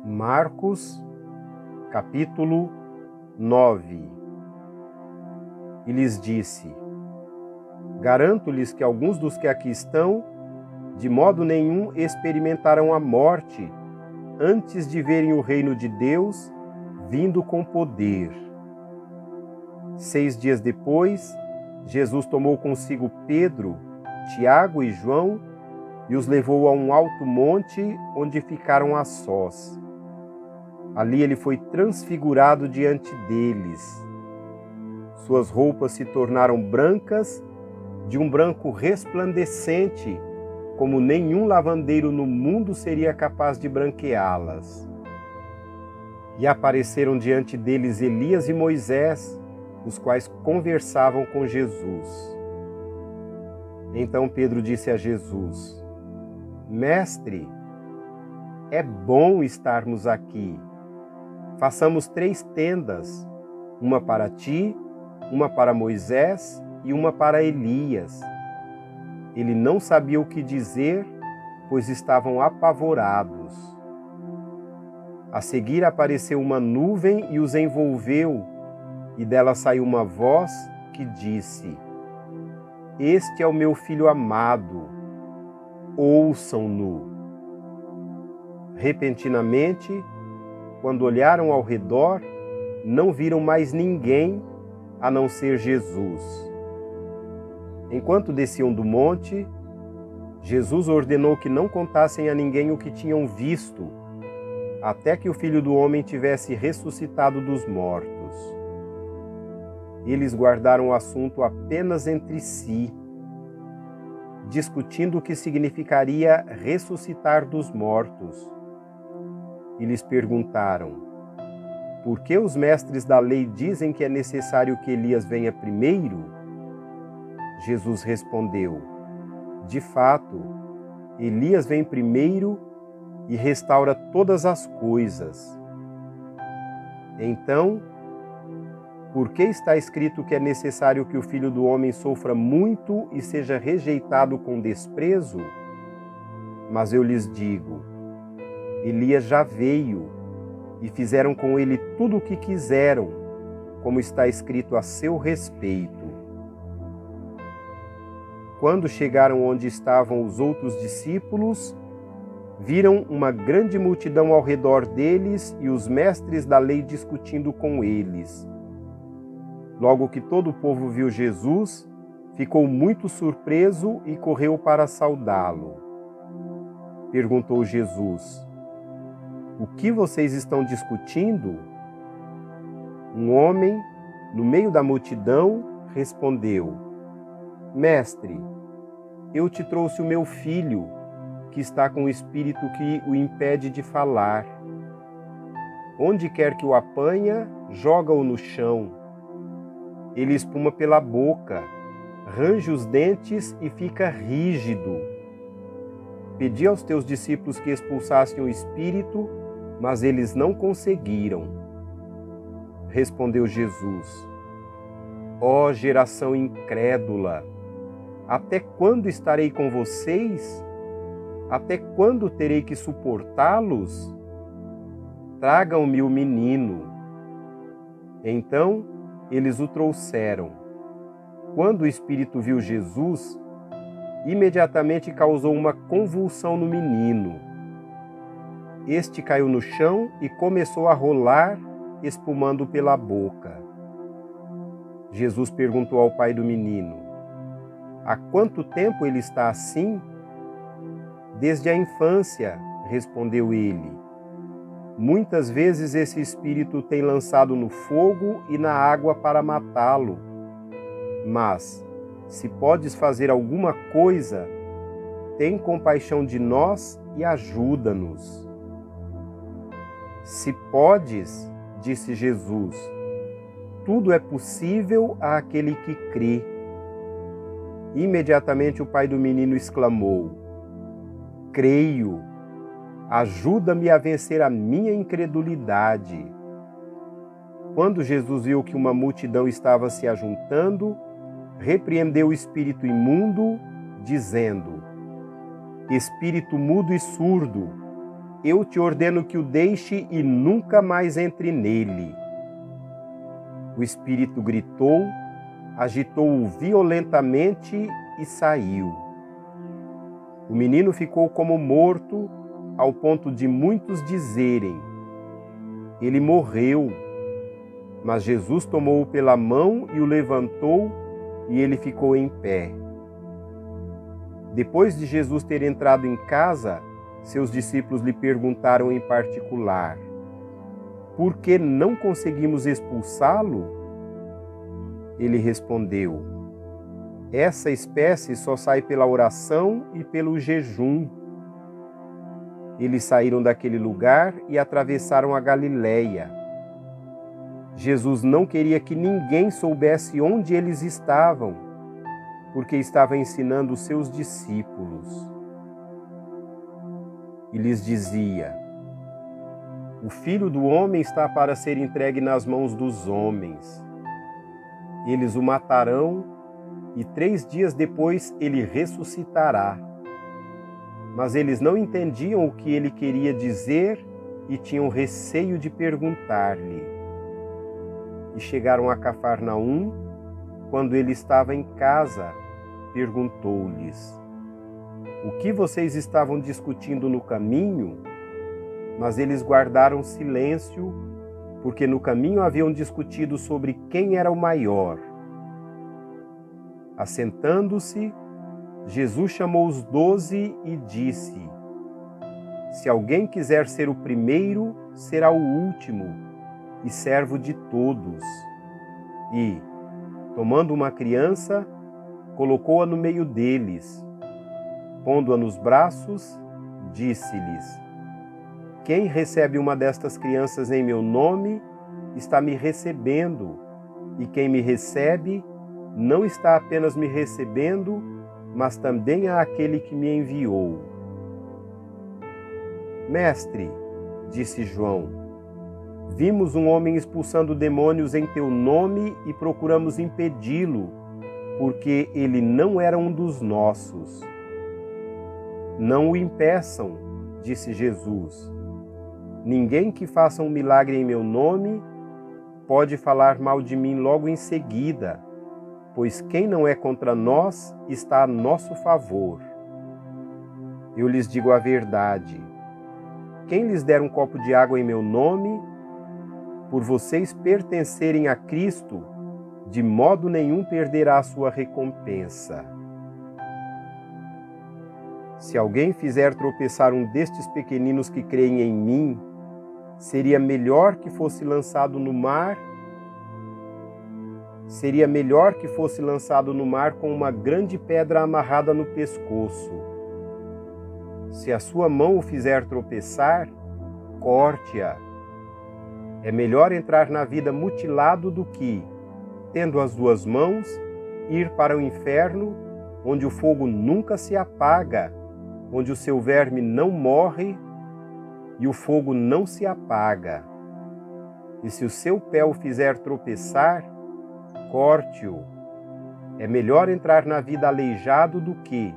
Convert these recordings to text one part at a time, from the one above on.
Marcos, capítulo 9. E lhes disse: Garanto-lhes que alguns dos que aqui estão, de modo nenhum experimentarão a morte antes de verem o reino de Deus vindo com poder. 6 dias depois, Jesus tomou consigo Pedro, Tiago e João e os levou a um alto monte onde ficaram a sós. Ali ele foi transfigurado diante deles. Suas roupas se tornaram brancas, de um branco resplandecente, como nenhum lavandeiro no mundo seria capaz de branqueá-las. E apareceram diante deles Elias e Moisés, os quais conversavam com Jesus. Então Pedro disse a Jesus: Mestre, é bom estarmos aqui. Façamos 3 tendas, uma para ti, uma para Moisés e uma para Elias. Ele não sabia o que dizer, pois estavam apavorados. A seguir apareceu uma nuvem e os envolveu, e dela saiu uma voz que disse: Este é o meu filho amado, ouçam-no. Repentinamente, quando olharam ao redor, não viram mais ninguém a não ser Jesus. Enquanto desciam do monte, Jesus ordenou que não contassem a ninguém o que tinham visto, até que o Filho do Homem tivesse ressuscitado dos mortos. Eles guardaram o assunto apenas entre si, discutindo o que significaria ressuscitar dos mortos. E lhes perguntaram: Por que os mestres da lei dizem que é necessário que Elias venha primeiro? Jesus respondeu: De fato, Elias vem primeiro e restaura todas as coisas. Então, por que está escrito que é necessário que o Filho do Homem sofra muito e seja rejeitado com desprezo? Mas eu lhes digo: Elias já veio e fizeram com ele tudo o que quiseram, como está escrito a seu respeito. Quando chegaram onde estavam os outros discípulos, viram uma grande multidão ao redor deles e os mestres da lei discutindo com eles. Logo que todo o povo viu Jesus, ficou muito surpreso e correu para saudá-lo. Perguntou Jesus: O que vocês estão discutindo? Um homem, no meio da multidão, respondeu: Mestre, eu te trouxe o meu filho, que está com o espírito que o impede de falar. Onde quer que o apanha, joga-o no chão. Ele espuma pela boca, range os dentes e fica rígido. Pedi aos teus discípulos que expulsassem o espírito, mas eles não conseguiram. Respondeu Jesus: Ó geração incrédula, até quando estarei com vocês? Até quando terei que suportá-los? Tragam-me o menino. Então eles o trouxeram. Quando o espírito viu Jesus, imediatamente causou uma convulsão no menino. Este caiu no chão e começou a rolar, espumando pela boca. Jesus perguntou ao pai do menino: Há quanto tempo ele está assim? Desde a infância, respondeu ele. Muitas vezes esse espírito tem lançado no fogo e na água para matá-lo. Mas, se podes fazer alguma coisa, tem compaixão de nós e ajuda-nos. Se podes, disse Jesus, tudo é possível àquele que crê. Imediatamente o pai do menino exclamou: Creio, ajuda-me a vencer a minha incredulidade. Quando Jesus viu que uma multidão estava se ajuntando, repreendeu o espírito imundo, dizendo: Espírito mudo e surdo, eu te ordeno que o deixe e nunca mais entre nele. O espírito gritou, agitou-o violentamente e saiu. O menino ficou como morto, ao ponto de muitos dizerem: ele morreu. Mas Jesus tomou-o pela mão e o levantou, e ele ficou em pé. Depois de Jesus ter entrado em casa, seus discípulos lhe perguntaram em particular: por que não conseguimos expulsá-lo? Ele respondeu: essa espécie só sai pela oração e pelo jejum. Eles saíram daquele lugar e atravessaram a Galileia. Jesus não queria que ninguém soubesse onde eles estavam, porque estava ensinando os seus discípulos. E lhes dizia: o Filho do Homem está para ser entregue nas mãos dos homens. Eles o matarão e 3 dias depois ele ressuscitará. Mas eles não entendiam o que ele queria dizer e tinham receio de perguntar-lhe. E chegaram a Cafarnaum. Quando ele estava em casa, perguntou-lhes: o que vocês estavam discutindo no caminho? Mas eles guardaram silêncio, porque no caminho haviam discutido sobre quem era o maior. Assentando-se, Jesus chamou os 12 e disse: se alguém quiser ser o primeiro, será o último e servo de todos. E, tomando uma criança, colocou-a no meio deles. Pondo-a nos braços, disse-lhes: quem recebe uma destas crianças em meu nome, está me recebendo, e quem me recebe, não está apenas me recebendo, mas também a aquele que me enviou. Mestre, disse João, vimos um homem expulsando demônios em teu nome e procuramos impedi-lo, porque ele não era um dos nossos. Não o impeçam, disse Jesus. Ninguém que faça um milagre em meu nome pode falar mal de mim logo em seguida, pois quem não é contra nós está a nosso favor. Eu lhes digo a verdade. Quem lhes der um copo de água em meu nome, por vocês pertencerem a Cristo, de modo nenhum perderá a sua recompensa. Se alguém fizer tropeçar um destes pequeninos que creem em mim, seria melhor que fosse lançado no mar com uma grande pedra amarrada no pescoço. Se a sua mão o fizer tropeçar, corte-a. É melhor entrar na vida mutilado do que, tendo as 2 mãos, ir para o inferno, onde o fogo nunca se apaga, onde o seu verme não morre e o fogo não se apaga. E se o seu pé o fizer tropeçar, corte-o. É melhor entrar na vida aleijado do que,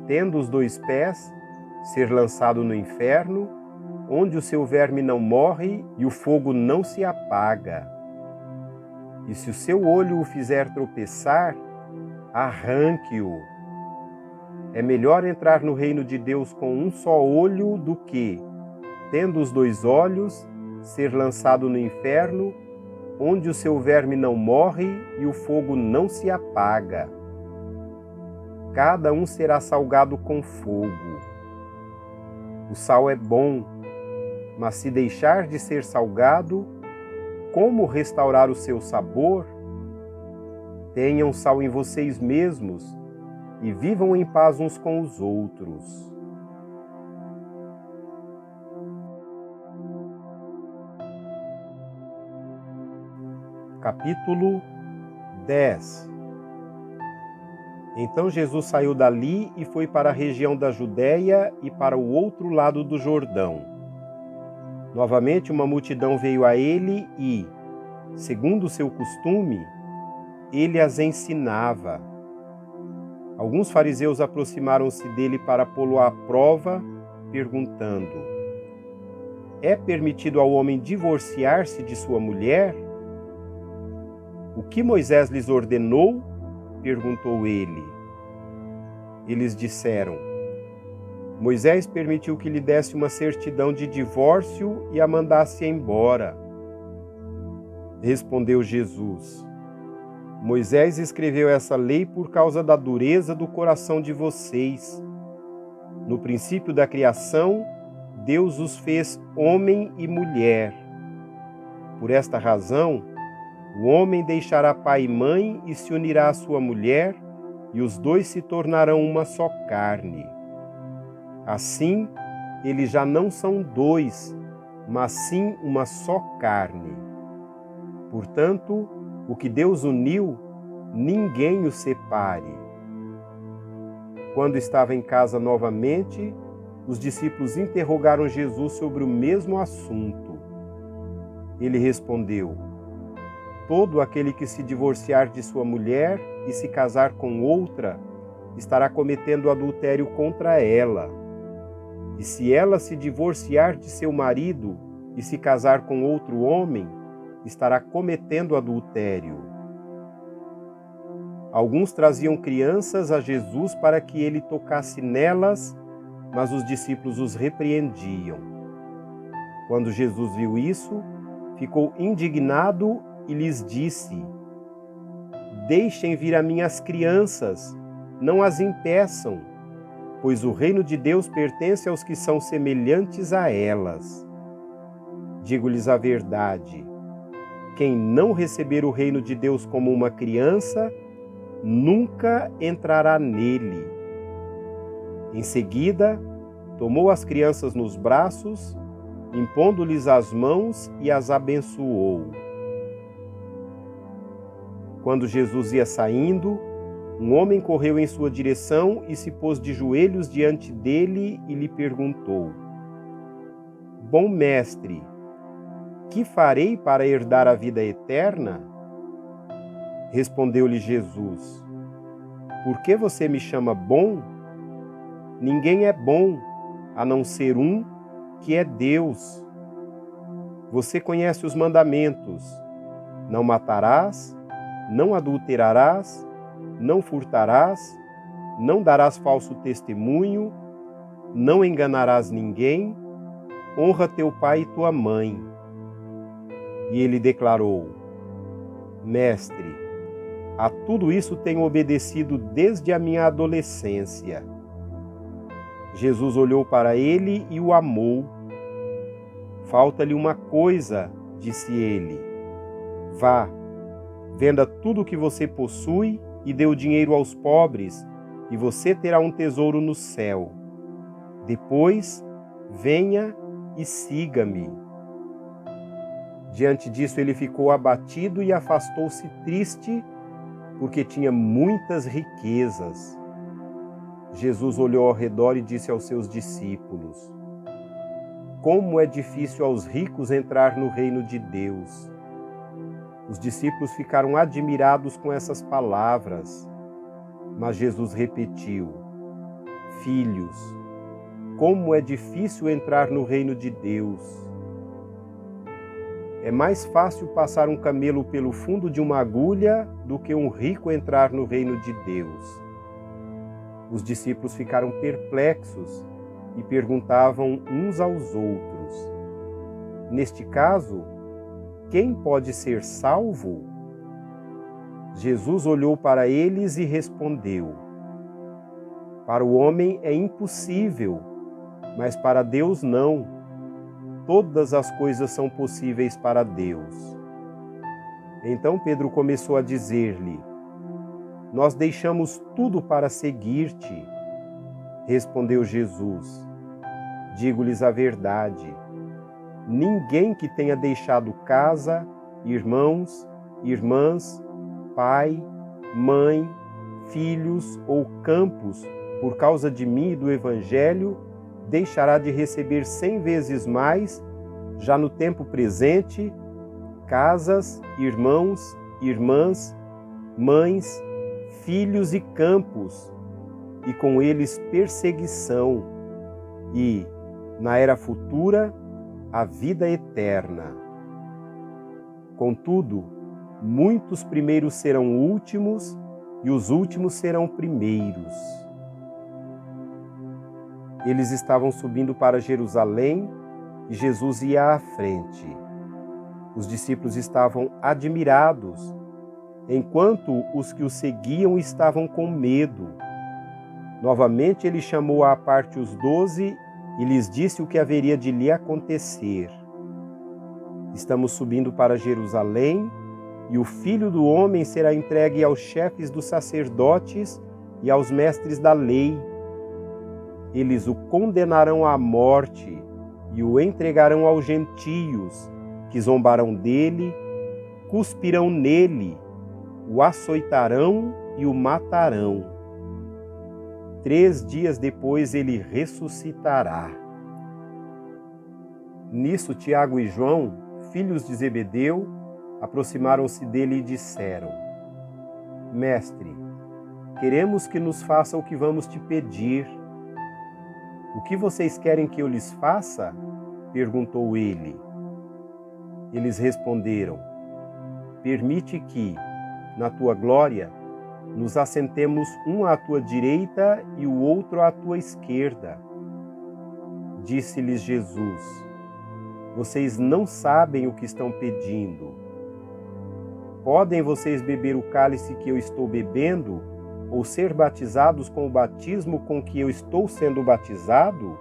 tendo os 2 pés, ser lançado no inferno, onde o seu verme não morre e o fogo não se apaga. E se o seu olho o fizer tropeçar, arranque-o. É melhor entrar no reino de Deus com um só olho do que, tendo os 2 olhos, ser lançado no inferno, onde o seu verme não morre e o fogo não se apaga. Cada um será salgado com fogo. O sal é bom, mas se deixar de ser salgado, como restaurar o seu sabor? Tenham sal em vocês mesmos e vivam em paz uns com os outros. Capítulo 10. Então Jesus saiu dali e foi para a região da Judéia e para o outro lado do Jordão. Novamente uma multidão veio a ele e, segundo o seu costume, ele as ensinava. Alguns fariseus aproximaram-se dele para pô-lo à prova, perguntando: é permitido ao homem divorciar-se de sua mulher? O que Moisés lhes ordenou? Perguntou ele. Eles disseram: Moisés permitiu que lhe desse uma certidão de divórcio e a mandasse embora. Respondeu Jesus: Moisés escreveu essa lei por causa da dureza do coração de vocês. No princípio da criação, Deus os fez homem e mulher. Por esta razão, o homem deixará pai e mãe e se unirá à sua mulher, e os dois se tornarão uma só carne. Assim, eles já não são dois, mas sim uma só carne. Portanto, o que Deus uniu, ninguém o separe. Quando estava em casa novamente, os discípulos interrogaram Jesus sobre o mesmo assunto. Ele respondeu: todo aquele que se divorciar de sua mulher e se casar com outra, estará cometendo adultério contra ela. E se ela se divorciar de seu marido e se casar com outro homem, estará cometendo adultério. Alguns traziam crianças a Jesus para que ele tocasse nelas, mas os discípulos os repreendiam. Quando Jesus viu isso, ficou indignado e lhes disse: deixem vir a mim as crianças, não as impeçam, pois o reino de Deus pertence aos que são semelhantes a elas. Digo-lhes a verdade: quem não receber o reino de Deus como uma criança, nunca entrará nele. Em seguida, tomou as crianças nos braços, impondo-lhes as mãos e as abençoou. Quando Jesus ia saindo, um homem correu em sua direção e se pôs de joelhos diante dele e lhe perguntou: Bom mestre, que farei para herdar a vida eterna? Respondeu-lhe Jesus: por que você me chama bom? Ninguém é bom, a não ser um, que é Deus. Você conhece os mandamentos: não matarás, não adulterarás, não furtarás, não darás falso testemunho, não enganarás ninguém, honra teu pai e tua mãe. E ele declarou: Mestre, a tudo isso tenho obedecido desde a minha adolescência. Jesus olhou para ele e o amou. Falta-lhe uma coisa, disse ele. Vá, venda tudo o que você possui e dê o dinheiro aos pobres, e você terá um tesouro no céu. Depois, venha e siga-me. Diante disso, ele ficou abatido e afastou-se triste, porque tinha muitas riquezas. Jesus olhou ao redor e disse aos seus discípulos: como é difícil aos ricos entrar no reino de Deus. Os discípulos ficaram admirados com essas palavras, mas Jesus repetiu: Filhos, como é difícil entrar no reino de Deus. É mais fácil passar um camelo pelo fundo de uma agulha do que um rico entrar no reino de Deus. Os discípulos ficaram perplexos e perguntavam uns aos outros: neste caso, quem pode ser salvo? Jesus olhou para eles e respondeu: para o homem é impossível, mas para Deus não. Todas as coisas são possíveis para Deus. Então Pedro começou a dizer-lhe: nós deixamos tudo para seguir-te. Respondeu Jesus: digo-lhes a verdade. Ninguém que tenha deixado casa, irmãos, irmãs, pai, mãe, filhos ou campos, por causa de mim e do Evangelho, deixará de receber 100 vezes mais, já no tempo presente, casas, irmãos, irmãs, mães, filhos e campos, e com eles perseguição, e, na era futura, a vida eterna. Contudo, muitos primeiros serão últimos e os últimos serão primeiros. Eles estavam subindo para Jerusalém e Jesus ia à frente. Os discípulos estavam admirados, enquanto os que o seguiam estavam com medo. Novamente ele chamou à parte os 12 e lhes disse o que haveria de lhe acontecer. Estamos subindo para Jerusalém e o Filho do Homem será entregue aos chefes dos sacerdotes e aos mestres da lei. Eles o condenarão à morte e o entregarão aos gentios, que zombarão dele, cuspirão nele, o açoitarão e o matarão. 3 dias depois ele ressuscitará. Nisso Tiago e João, filhos de Zebedeu, aproximaram-se dele e disseram: Mestre, queremos que nos faça o que vamos te pedir. O que vocês querem que eu lhes faça? Perguntou ele. Eles responderam: Permite que, na tua glória, nos assentemos um à tua direita e o outro à tua esquerda. Disse-lhes Jesus: Vocês não sabem o que estão pedindo. Podem vocês beber o cálice que eu estou bebendo, ou ser batizados com o batismo com que eu estou sendo batizado?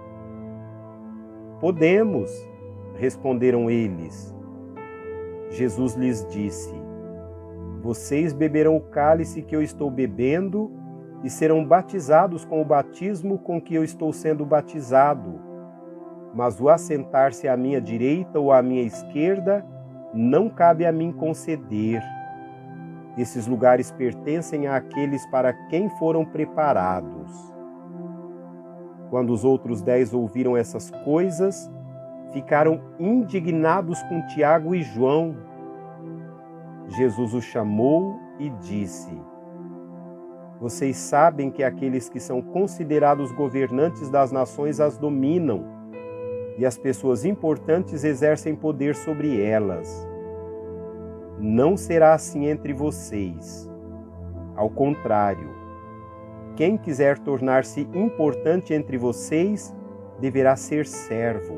Podemos, responderam eles. Jesus lhes disse: Vocês beberão o cálice que eu estou bebendo e serão batizados com o batismo com que eu estou sendo batizado. Mas o assentar-se à minha direita ou à minha esquerda não cabe a mim conceder. Esses lugares pertencem àqueles para quem foram preparados. Quando os outros 10 ouviram essas coisas, ficaram indignados com Tiago e João. Jesus os chamou e disse: Vocês sabem que aqueles que são considerados governantes das nações as dominam, e as pessoas importantes exercem poder sobre elas. Não será assim entre vocês. Ao contrário, quem quiser tornar-se importante entre vocês deverá ser servo.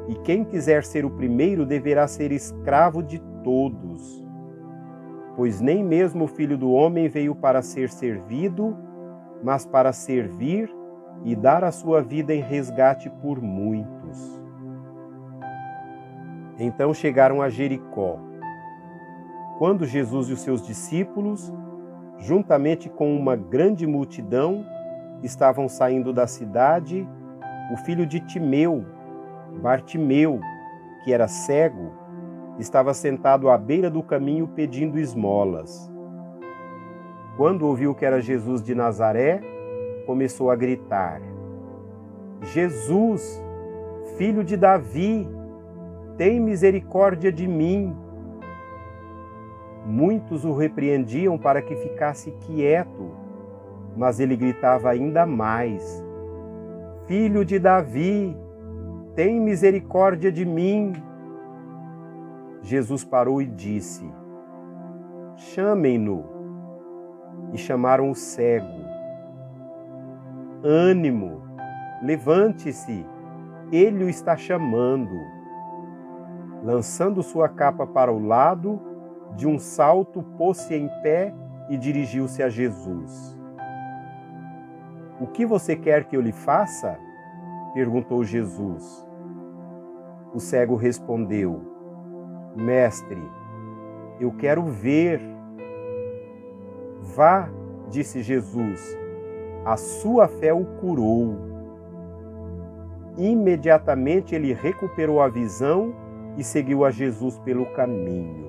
E quem quiser ser o primeiro deverá ser escravo de todos. Pois nem mesmo o Filho do Homem veio para ser servido, mas para servir e dar a sua vida em resgate por muitos. Então chegaram a Jericó. Quando Jesus e os seus discípulos, juntamente com uma grande multidão, estavam saindo da cidade, o filho de Timeu, Bartimeu, que era cego, estava sentado à beira do caminho pedindo esmolas. Quando ouviu que era Jesus de Nazaré, começou a gritar: Jesus, filho de Davi, tem misericórdia de mim. Muitos o repreendiam para que ficasse quieto, mas ele gritava ainda mais: Filho de Davi, tem misericórdia de mim. Jesus parou e disse: Chamem-no. E chamaram o cego. Ânimo, levante-se, ele o está chamando. Lançando sua capa para o lado, de um salto pôs-se em pé e dirigiu-se a Jesus. O que você quer que eu lhe faça? Perguntou Jesus. O cego respondeu: Mestre, eu quero ver. Vá, disse Jesus, a sua fé o curou. Imediatamente ele recuperou a visão e seguiu a Jesus pelo caminho.